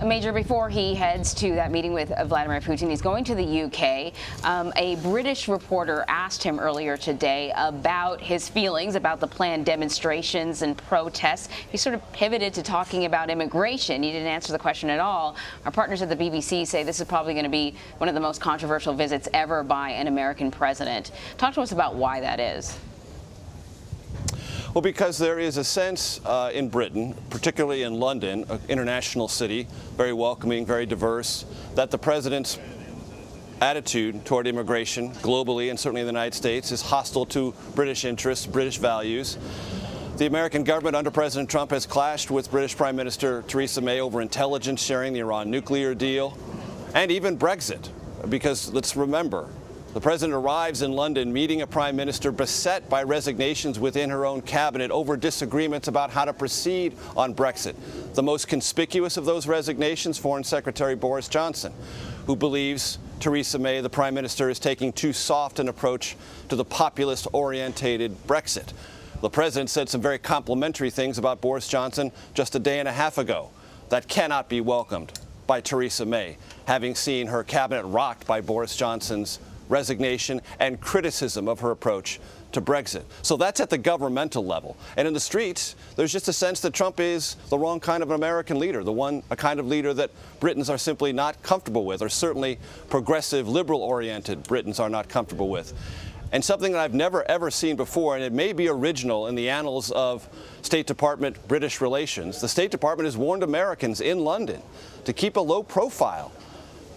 Major, before he heads to that meeting with Vladimir Putin, he's going to the UK. A British reporter asked him earlier today about his feelings about the planned demonstrations and protests. He sort of pivoted to talking about immigration. He didn't answer the question at all. Our partners at the BBC say this is probably going to be one of the most controversial visits ever by an American president. Talk to us about why that is. Well, because there is a sense in Britain, particularly in London, an international city, very welcoming, very diverse, that the president's attitude toward immigration globally and certainly in the United States is hostile to British interests, British values. The American government under President Trump has clashed with British Prime Minister Theresa May over intelligence sharing, the Iran nuclear deal, and even Brexit. Because let's remember, the president arrives in London meeting a prime minister beset by resignations within her own cabinet over disagreements about how to proceed on Brexit. The most conspicuous of those resignations, Foreign Secretary Boris Johnson, who believes Theresa May, the prime minister, is taking too soft an approach to the populist-orientated Brexit. The president said some very complimentary things about Boris Johnson just a day and a half ago. That cannot be welcomed by Theresa May, having seen her cabinet rocked by Boris Johnson's resignation and criticism of her approach to Brexit. So that's at the governmental level. And in the streets, there's just a sense that Trump is the wrong kind of an American leader, a kind of leader that Britons are simply not comfortable with, or certainly progressive, liberal-oriented Britons are not comfortable with. And something that I've never, ever seen before, and it may be original in the annals of State Department-British relations, the State Department has warned Americans in London to keep a low profile,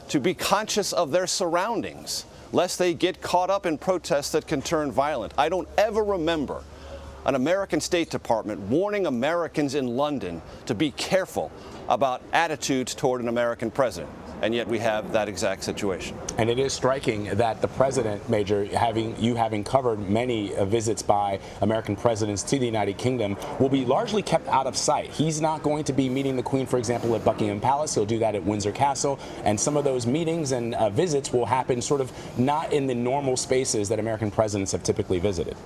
to be conscious of their surroundings, lest they get caught up in protests that can turn violent. I don't ever remember an American State Department warning Americans in London to be careful about attitudes toward an American president. And yet we have that exact situation. And it is striking that the president, Major, having covered many visits by American presidents to the United Kingdom, will be largely kept out of sight. He's not going to be meeting the Queen, for example, at Buckingham Palace. He'll do that at Windsor Castle. And some of those meetings and visits will happen sort of not in the normal spaces that American presidents have typically visited.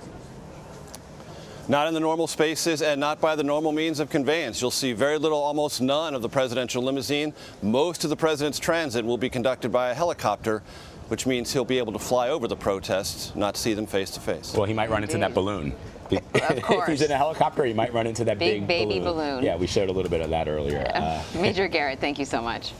Not in the normal spaces and not by the normal means of conveyance. You'll see very little, almost none of the presidential limousine. Most of the president's transit will be conducted by a helicopter, which means he'll be able to fly over the protests, not see them face to face. Well, he might run into that balloon. Of course. If he's in a helicopter, he might run into that big baby balloon. Yeah, we showed a little bit of that earlier. Major Garrett, thank you so much.